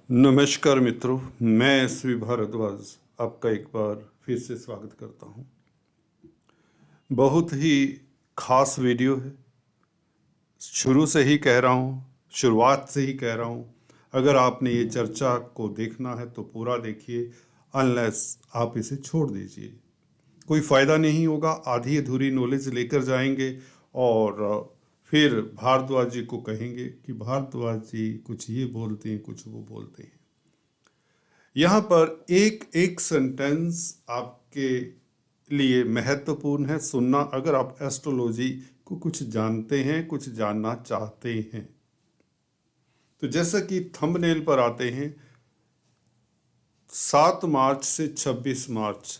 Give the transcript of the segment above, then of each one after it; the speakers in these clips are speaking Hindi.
नमस्कार मित्रों, मैं एसवी भारद्वाज आपका एक बार फिर से स्वागत करता हूं। बहुत ही खास वीडियो है। शुरू से ही कह रहा हूं, शुरुआत से ही कह रहा हूं, अगर आपने ये चर्चा को देखना है तो पूरा देखिए, अनलेस आप इसे छोड़ दीजिए। कोई फ़ायदा नहीं होगा, आधी अधूरी नॉलेज लेकर जाएंगे और फिर भारद्वाज जी को कहेंगे कि भारद्वाज जी कुछ ये बोलते हैं, कुछ वो बोलते हैं। यहाँ पर एक एक सेंटेंस आपके लिए महत्वपूर्ण है सुनना, अगर आप एस्ट्रोलॉजी को कुछ जानते हैं, कुछ जानना चाहते हैं। तो जैसा कि थंबनेल पर आते हैं, 7 मार्च से 26 मार्च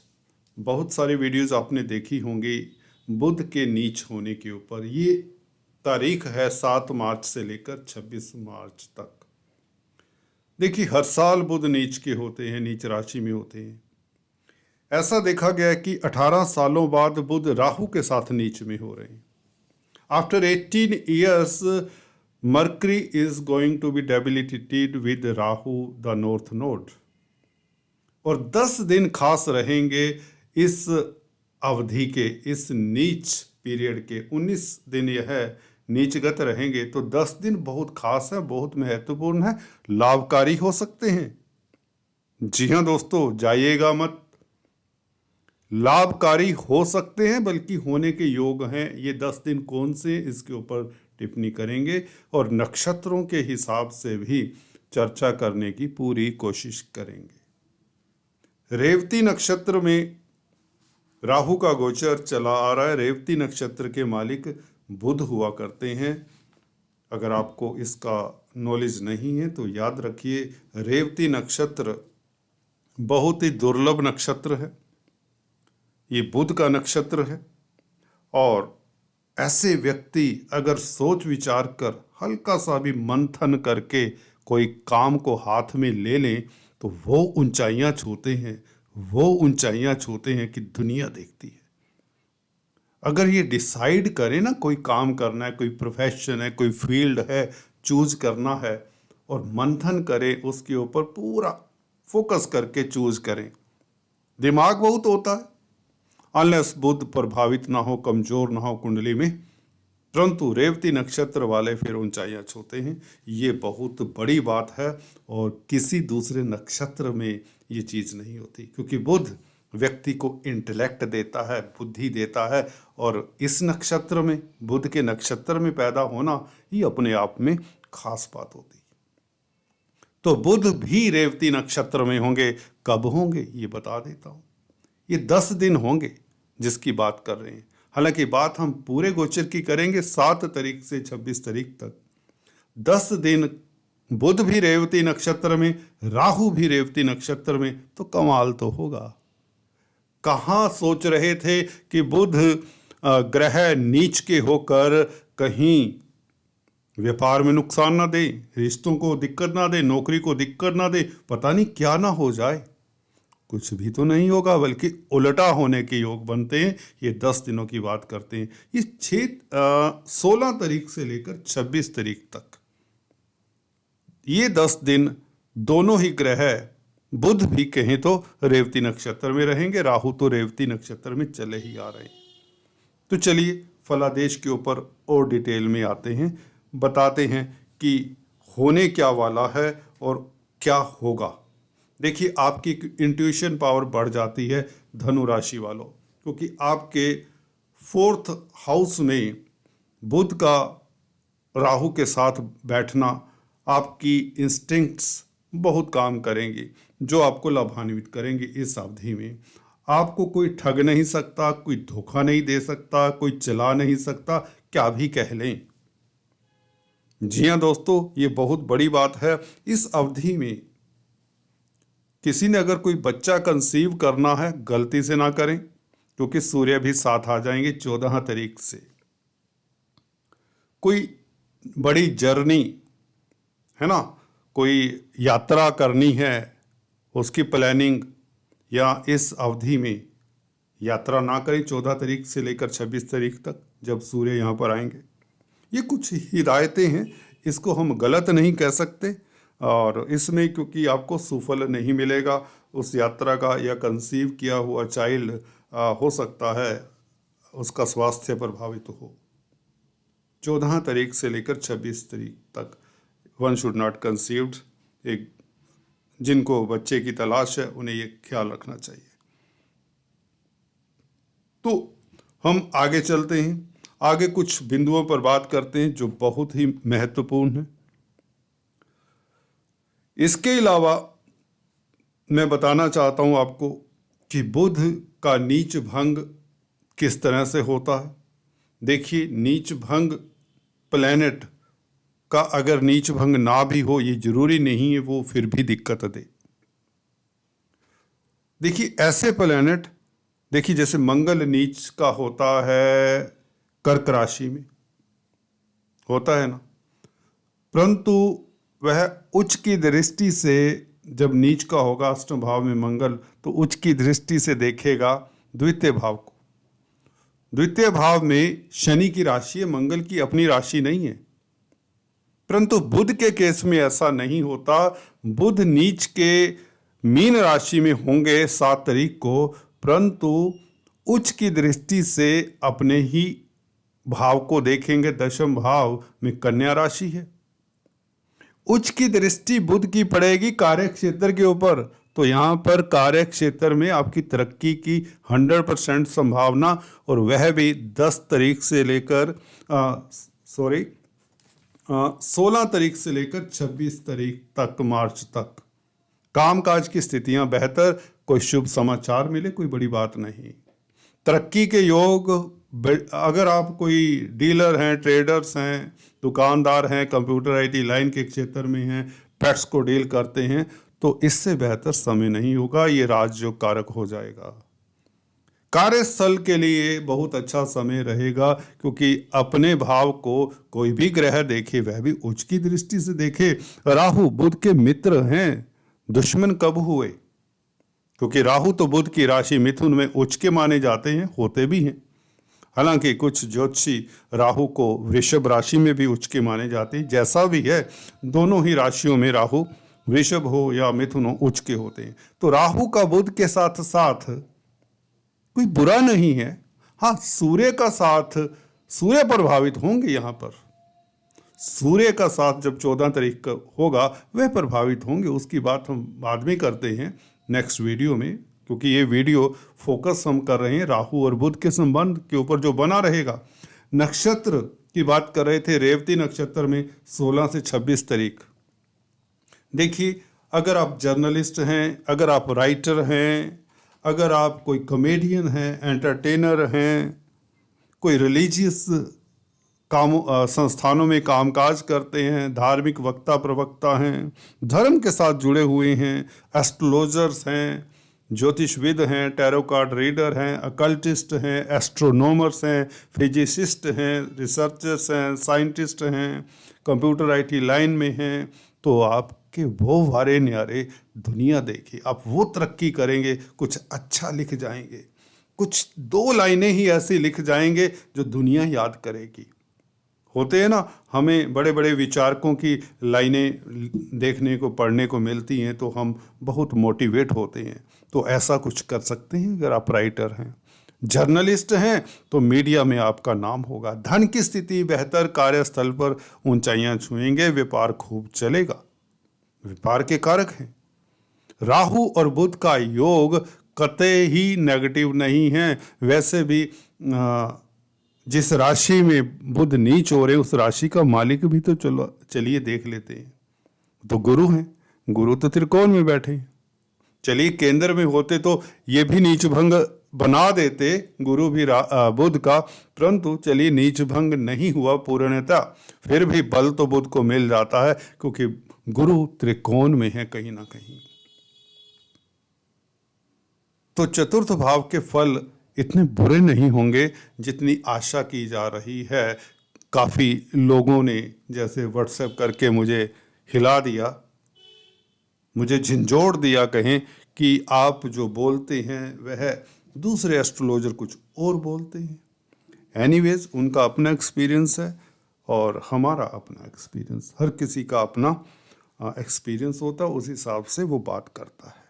बहुत सारी वीडियोस आपने देखी होंगी बुध के नीच होने के ऊपर। ये तारीख है 7 मार्च से लेकर 26 मार्च तक। देखिए, हर साल बुध नीच के होते हैं, नीच राशि में होते हैं। ऐसा देखा गया है कि 18 सालों बाद बुध राहु के साथ नीच में हो रहे हैं। After 18 years, Mercury is going to be debilitated with Rahu the north node. और 10 दिन खास रहेंगे इस अवधि के, इस नीच पीरियड के। 19 दिन यह नीचगत रहेंगे, तो 10 दिन बहुत खास है, बहुत महत्वपूर्ण है, लाभकारी हो सकते हैं। जी हाँ दोस्तों, जाइएगा मत, लाभकारी हो सकते हैं, बल्कि होने के योग हैं। ये 10 दिन कौन से, इसके ऊपर टिप्पणी करेंगे और नक्षत्रों के हिसाब से भी चर्चा करने की पूरी कोशिश करेंगे। रेवती नक्षत्र में राहु का गोचर चला आ रहा है। रेवती नक्षत्र के मालिक बुध हुआ करते हैं। अगर आपको इसका नॉलेज नहीं है तो याद रखिए, रेवती नक्षत्र बहुत ही दुर्लभ नक्षत्र है। ये बुध का नक्षत्र है और ऐसे व्यक्ति अगर सोच विचार कर, हल्का सा भी मंथन करके कोई काम को हाथ में ले लें तो वो ऊंचाइयां छूते हैं, वो ऊंचाइयां छूते हैं कि दुनिया देखती है। अगर ये डिसाइड करें ना, कोई काम करना है, कोई प्रोफेशन है, कोई फील्ड है, चूज करना है, और मंथन करें, उसके ऊपर पूरा फोकस करके चूज करें। दिमाग बहुत होता है, अनलेस बुध प्रभावित ना हो, कमजोर ना हो कुंडली में, परंतु रेवती नक्षत्र वाले फिर ऊंचाइयां छूते हैं। ये बहुत बड़ी बात है और किसी दूसरे नक्षत्र में ये चीज़ नहीं होती, क्योंकि बुध व्यक्ति को इंटेलेक्ट देता है, बुद्धि देता है, और इस नक्षत्र में, बुध के नक्षत्र में पैदा होना ही अपने आप में खास बात होती है। तो बुध भी रेवती नक्षत्र में होंगे। कब होंगे ये बता देता हूँ। ये 10 दिन होंगे जिसकी बात कर रहे हैं। हालांकि बात हम पूरे गोचर की करेंगे 7 तारीख से 26 तारीख तक। 10 दिन बुध भी रेवती नक्षत्र में, राहु भी रेवती नक्षत्र में, तो कमाल तो होगा। कहाँ सोच रहे थे कि बुध ग्रह नीच के होकर कहीं व्यापार में नुकसान ना दे, रिश्तों को दिक्कत ना दे, नौकरी को दिक्कत ना दे, पता नहीं क्या ना हो जाए। कुछ भी तो नहीं होगा, बल्कि उल्टा होने के योग बनते हैं। ये 10 दिनों की बात करते हैं। ये 16 तारीख से लेकर 26 तारीख तक ये 10 दिन दोनों ही ग्रह, बुध भी कहें तो रेवती नक्षत्र में रहेंगे, राहु तो रेवती नक्षत्र में चले ही आ रहे हैं। तो चलिए फलादेश के ऊपर और डिटेल में आते हैं, बताते हैं कि होने क्या वाला है और क्या होगा। देखिए, आपकी इंट्यूशन पावर बढ़ जाती है धनु राशि वालों, क्योंकि आपके 4th हाउस में बुध का राहु के साथ बैठना, आपकी इंस्टिंक्ट्स बहुत काम करेंगी, जो आपको लाभान्वित करेंगे। इस अवधि में आपको कोई ठग नहीं सकता, कोई धोखा नहीं दे सकता, कोई चला नहीं सकता, क्या भी कह लें। जी हाँ दोस्तों, ये बहुत बड़ी बात है। इस अवधि में किसी ने अगर कोई बच्चा कंसीव करना है, गलती से ना करें, क्योंकि सूर्य भी साथ आ जाएंगे 14 तारीख से। कोई बड़ी जर्नी है ना, कोई यात्रा करनी है, उसकी प्लानिंग, या इस अवधि में यात्रा ना करें 14 तारीख से लेकर 26 तारीख तक, जब सूर्य यहाँ पर आएंगे। ये कुछ हिदायतें हैं, इसको हम गलत नहीं कह सकते, और इसमें क्योंकि आपको सुफल नहीं मिलेगा उस यात्रा का, या कंसीव किया हुआ चाइल्ड हो सकता है उसका स्वास्थ्य प्रभावित हो। 14 तारीख से लेकर 26 तारीख तक वन शुड नॉट कंसीव्ड, एक जिनको बच्चे की तलाश है उन्हें ये ख्याल रखना चाहिए। तो हम आगे चलते हैं, आगे कुछ बिंदुओं पर बात करते हैं जो बहुत ही महत्वपूर्ण है। इसके अलावा मैं बताना चाहता हूं आपको कि बुध का नीच भंग किस तरह से होता है। देखिए, नीच भंग प्लैनेट का अगर नीच भंग ना भी हो, ये जरूरी नहीं है वो फिर भी दिक्कत दे। देखिए, ऐसे प्लैनेट, देखिए जैसे मंगल नीच का होता है कर्क राशि में, होता है ना, परंतु वह उच्च की दृष्टि से जब नीच का होगा अष्टम भाव में मंगल, तो उच्च की दृष्टि से देखेगा द्वितीय भाव को। द्वितीय भाव में शनि की राशि है, मंगल की अपनी राशि नहीं है। परंतु बुध के केस में ऐसा नहीं होता। बुध नीच के मीन राशि में होंगे 7 तारीख को, परंतु उच्च की दृष्टि से अपने ही भाव को देखेंगे। दशम भाव में कन्या राशि है, उच्च की दृष्टि बुध की पड़ेगी कार्य क्षेत्र के ऊपर, तो यहां पर कार्य क्षेत्र में आपकी तरक्की की 100% संभावना, और वह भी 10 तारीख से लेकर 16 तारीख से लेकर 26 तारीख तक, मार्च तक। कामकाज की स्थितियां बेहतर, कोई शुभ समाचार मिले, कोई बड़ी बात नहीं। तरक्की के योग, अगर आप कोई डीलर हैं, ट्रेडर्स हैं, दुकानदार हैं, कंप्यूटर आईटी लाइन के क्षेत्र में हैं, पेट्स को डील करते हैं, तो इससे बेहतर समय नहीं होगा। ये राजयोग कारक हो जाएगा। कार्यस्थल के लिए बहुत अच्छा समय रहेगा, क्योंकि अपने भाव को कोई भी ग्रह देखे, वह भी उच्च की दृष्टि से देखे। राहु बुध के मित्र हैं, दुश्मन कब हुए? क्योंकि राहु तो बुध की राशि मिथुन में उच्च के माने जाते हैं, होते भी हैं। हालांकि कुछ ज्योतिषी राहु को वृषभ राशि में भी उच्च के माने जाते हैं। जैसा भी है, दोनों ही राशियों में राहु वृषभ हो या मिथुन हो, उच्च के होते हैं। तो राहु का बुध के साथ साथ कोई बुरा नहीं है। हाँ, सूर्य का साथ, सूर्य प्रभावित होंगे। यहाँ पर सूर्य का साथ जब 14 तारीख का होगा वह प्रभावित होंगे। उसकी बात हम बाद में करते हैं नेक्स्ट वीडियो में, क्योंकि ये वीडियो फोकस हम कर रहे हैं राहु और बुध के संबंध के ऊपर जो बना रहेगा। नक्षत्र की बात कर रहे थे, रेवती नक्षत्र में 16 से 26 तारीख। देखिए, अगर आप जर्नलिस्ट हैं, अगर आप राइटर हैं, अगर आप कोई कॉमेडियन हैं, एंटरटेनर हैं, कोई रिलीजियस संस्थानों में कामकाज करते हैं, धार्मिक वक्ता प्रवक्ता हैं, धर्म के साथ जुड़े हुए हैं, एस्ट्रोलॉजर्स हैं, ज्योतिषविद हैं, टैरो कार्ड रीडर हैं, अकल्टिस्ट हैं, एस्ट्रोनॉमर्स हैं, फिजिसिस्ट हैं, रिसर्चर्स हैं, साइंटिस्ट हैं, कंप्यूटर आईटी लाइन में हैं, तो आपके वो वारे न्यारे दुनिया देखिए, आप वो तरक्की करेंगे, कुछ अच्छा लिख जाएंगे, कुछ 2 लाइनें ही ऐसी लिख जाएंगे जो दुनिया याद करेगी। होते हैं ना, हमें बड़े बड़े विचारकों की लाइनें देखने को, पढ़ने को मिलती हैं, तो हम बहुत मोटिवेट होते हैं। तो ऐसा कुछ कर सकते हैं अगर आप राइटर हैं। जर्नलिस्ट हैं तो मीडिया में आपका नाम होगा। धन की स्थिति बेहतर, कार्यस्थल पर ऊंचाइयां छुएंगे, व्यापार खूब चलेगा, व्यापार के कारक हैं। राहु और बुध का योग कतई ही नेगेटिव नहीं है। वैसे भी जिस राशि में बुध नीच हो रहे, उस राशि का मालिक भी तो चलिए देख लेते हैं, तो गुरु हैं। गुरु तो त्रिकोण में बैठे हैं। चलिए केंद्र में होते तो ये भी नीच भंग बना देते, गुरु भी बुध का, परंतु चलिए नीच भंग नहीं हुआ पूर्णतः, फिर भी बल तो बुध को मिल जाता है, क्योंकि गुरु त्रिकोण में है कहीं ना कहीं। तो चतुर्थ भाव के फल इतने बुरे नहीं होंगे जितनी आशा की जा रही है। काफ़ी लोगों ने जैसे व्हाट्सएप करके मुझे हिला दिया, मुझे झंझोड़ दिया, कहें कि आप जो बोलते हैं वह दूसरे एस्ट्रोलॉजर कुछ और बोलते हैं। एनीवेज, उनका अपना एक्सपीरियंस है और हमारा अपना एक्सपीरियंस, हर किसी का अपना एक्सपीरियंस होता है, उस हिसाब से वो बात करता है।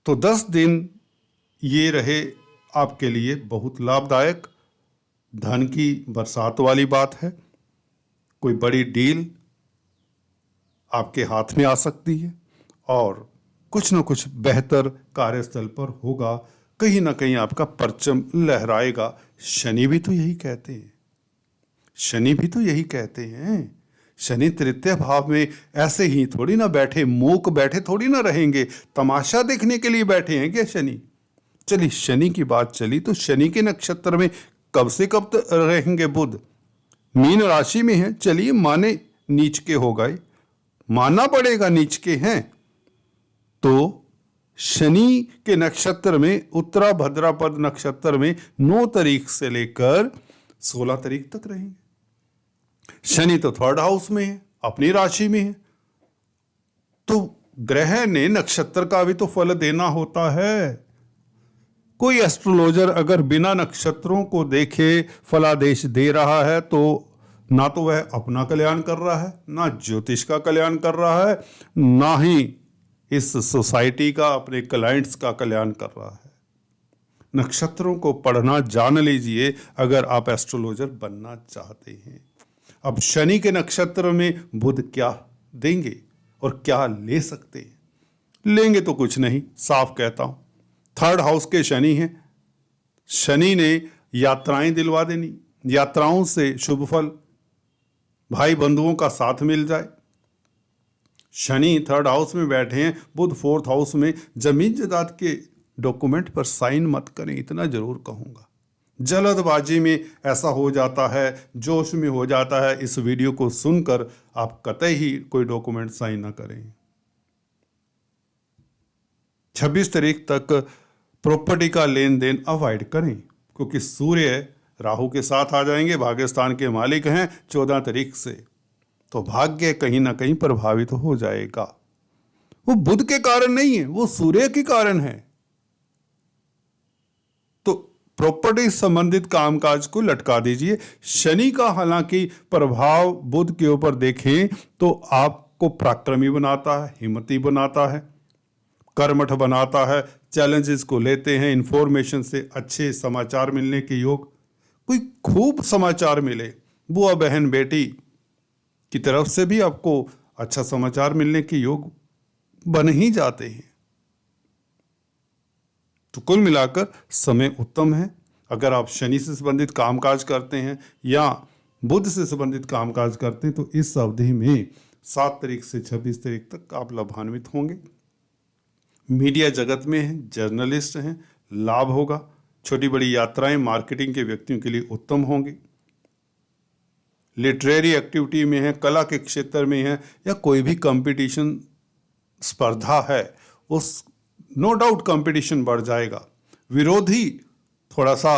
तो 10 दिन ये रहे आपके लिए बहुत लाभदायक। धन की बरसात वाली बात है, कोई बड़ी डील आपके हाथ में आ सकती है और कुछ ना कुछ बेहतर कार्यस्थल पर होगा, कहीं ना कहीं आपका परचम लहराएगा। शनि भी तो यही कहते हैं, शनि भी तो यही कहते हैं। शनि तृतीय भाव में ऐसे ही थोड़ी ना बैठे, मूक बैठे थोड़ी ना रहेंगे, तमाशा देखने के लिए बैठे हैं क्या शनि? चलिए, शनि की बात चली तो शनि के नक्षत्र में कब से कब तक रहेंगे बुध? मीन राशि में है, चलिए माने नीच के हो गए, मानना पड़ेगा नीच के हैं। तो शनि के नक्षत्र में, उत्तरा भद्रापद नक्षत्र में 9 तारीख से लेकर 16 तारीख तक रहेंगे। शनि तो 3rd हाउस में है, अपनी राशि में है। तो ग्रह ने नक्षत्र का भी तो फल देना होता है। कोई एस्ट्रोलॉजर अगर बिना नक्षत्रों को देखे फलादेश दे रहा है तो ना तो वह अपना कल्याण कर रहा है, ना ज्योतिष का कल्याण कर रहा है, ना ही इस सोसाइटी का, अपने क्लाइंट्स का कल्याण कर रहा है। नक्षत्रों को पढ़ना जान लीजिए अगर आप एस्ट्रोलॉजर बनना चाहते हैं। अब शनि के नक्षत्र में बुध क्या देंगे और क्या ले सकते हैं? लेंगे तो कुछ नहीं, साफ कहता हूं। 3rd हाउस के शनि हैं। शनि ने यात्राएं दिलवा देनी, यात्राओं से शुभ फल, भाई बंधुओं का साथ मिल जाए। शनि 3rd हाउस में बैठे हैं, बुध 4th हाउस में। जमीन जायदाद के डॉक्यूमेंट पर साइन मत करें, इतना जरूर कहूंगा। जल्दबाजी में ऐसा हो जाता है, जोश में हो जाता है। इस वीडियो को सुनकर आप कतई ही कोई डॉक्यूमेंट साइन ना करें। 26 तारीख तक प्रॉपर्टी का लेन देन अवॉइड करें, क्योंकि सूर्य राहु के साथ आ जाएंगे, भाग्यस्थान के मालिक हैं 14 तारीख से। तो भाग्य कहीं ना कहीं प्रभावित हो जाएगा। वो बुध के कारण नहीं है, वो सूर्य के कारण है। तो प्रॉपर्टी संबंधित कामकाज को लटका दीजिए। शनि का हालांकि प्रभाव बुध के ऊपर देखें तो आपको पराक्रमी बनाता है, हिम्मती बनाता है, कर्मठ बनाता है, चैलेंजेस को लेते हैं। इंफॉर्मेशन से अच्छे समाचार मिलने के योग, कोई खूब समाचार मिले, बुआ बहन बेटी की तरफ से भी आपको अच्छा समाचार मिलने के योग बन ही जाते हैं। तो कुल मिलाकर समय उत्तम है। अगर आप शनि से संबंधित कामकाज करते हैं या बुध से संबंधित कामकाज करते हैं तो इस अवधि में 7 तारीख से 26 तारीख तक आप लाभान्वित होंगे। मीडिया जगत में हैं, जर्नलिस्ट हैं, लाभ होगा। छोटी बड़ी यात्राएं मार्केटिंग के व्यक्तियों के लिए उत्तम होंगी। लिटरेरी एक्टिविटी में है, कला के क्षेत्र में है, या कोई भी कंपटीशन स्पर्धा है, उस नो डाउट कंपटीशन बढ़ जाएगा। विरोधी थोड़ा सा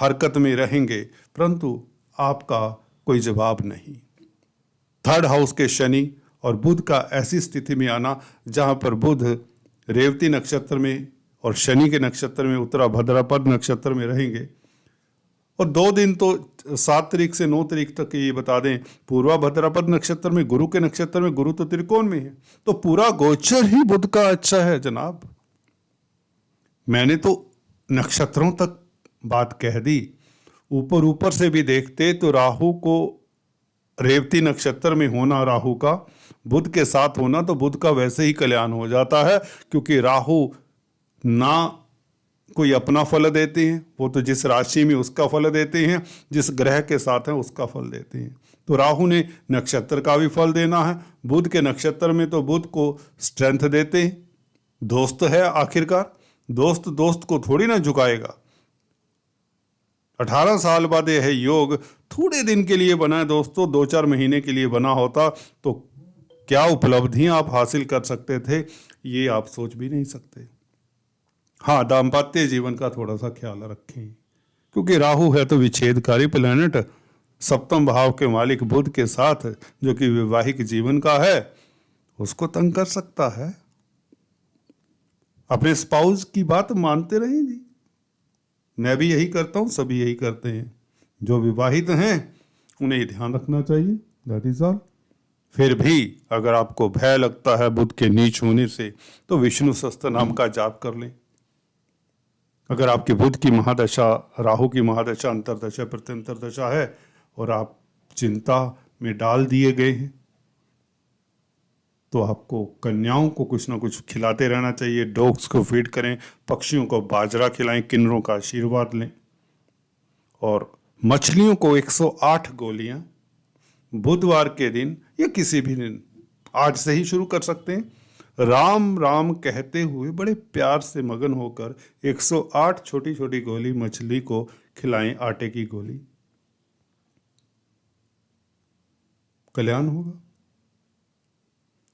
हरकत में रहेंगे, परंतु आपका कोई जवाब नहीं। 3rd हाउस के शनि और बुध का ऐसी स्थिति में आना जहां पर बुध रेवती नक्षत्र में और शनि के नक्षत्र में, उत्तरा भद्रापद नक्षत्र में रहेंगे। और 2 दिन तो 7 तारीख से 9 तारीख तक ये बता दें, पूर्वा भद्रापद नक्षत्र में, गुरु के नक्षत्र में, गुरु तो त्रिकोण में है, तो पूरा गोचर ही बुध का अच्छा है जनाब। मैंने तो नक्षत्रों तक बात कह दी। ऊपर ऊपर से भी देखते तो राहु को रेवती नक्षत्र में होना, राहु का बुध के साथ होना, तो बुध का वैसे ही कल्याण हो जाता है, क्योंकि राहु ना कोई अपना फल देते हैं, वो तो जिस राशि में उसका फल देते हैं, जिस ग्रह के साथ हैं उसका फल देते हैं। तो राहु ने नक्षत्र का भी फल देना है। बुध के नक्षत्र में तो बुध को स्ट्रेंथ देते हैं, दोस्त है आखिरकार, दोस्त दोस्त को थोड़ी ना झुकाएगा। 18 साल बाद यह योग थोड़े दिन के लिए बना है दोस्तों, 2-4 महीने के लिए बना होता तो क्या उपलब्धियां आप हासिल कर सकते थे, ये आप सोच भी नहीं सकते। हाँ, दाम्पत्य जीवन का थोड़ा सा ख्याल रखें, क्योंकि राहु है तो विच्छेदकारी प्लैनेट, 7वें भाव के मालिक बुध के साथ, जो कि वैवाहिक जीवन का है, उसको तंग कर सकता है। अपने स्पाउस की बात मानते रहें जी। मैं भी यही करता हूँ, सभी यही करते हैं। जो विवाहित हैं उन्हें ध्यान रखना चाहिए, दैट इज ऑल। फिर भी अगर आपको भय लगता है बुध के नीच होने से, तो विष्णु सहस्त्र नाम का जाप कर लें। अगर आपके बुध की महादशा, राहु की महादशा, अंतरदशा, प्रत्यंतर दशा है और आप चिंता में डाल दिए गए हैं, तो आपको कन्याओं को कुछ ना कुछ खिलाते रहना चाहिए। डॉग्स को फीड करें, पक्षियों को बाजरा खिलाएं, किन्नरों का आशीर्वाद लें, और मछलियों को 108 गोलियां बुधवार के दिन या किसी भी दिन, आज से ही शुरू कर सकते हैं, राम राम कहते हुए बड़े प्यार से मगन होकर 108 छोटी छोटी गोली मछली को खिलाएं, आटे की गोली। कल्याण होगा।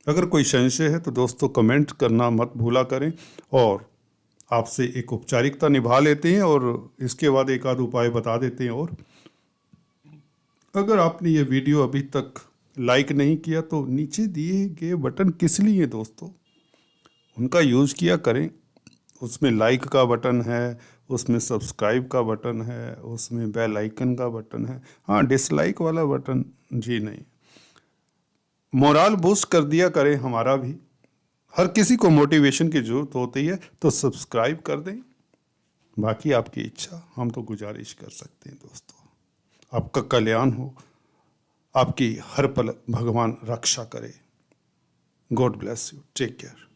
अगर कोई संशय है तो दोस्तों कमेंट करना मत भूला करें, और आपसे एक औपचारिकता निभा लेते हैं और इसके बाद एक आध उपाय बता देते हैं। और अगर आपने ये वीडियो अभी तक लाइक नहीं किया तो नीचे दिए गए बटन किस लिए दोस्तों, उनका यूज़ किया करें। उसमें लाइक का बटन है, उसमें सब्सक्राइब का बटन है, उसमें बेल आइकन का बटन है। हाँ, डिसलाइक वाला बटन जी नहीं। मोराल बूस्ट कर दिया करें हमारा भी। हर किसी को मोटिवेशन की ज़रूरत होती है, तो सब्सक्राइब कर दें। बाकी आपकी इच्छा, हम तो गुजारिश कर सकते हैं दोस्तों। आपका कल्याण हो, आपकी हर पल भगवान रक्षा करे। God bless you, take care.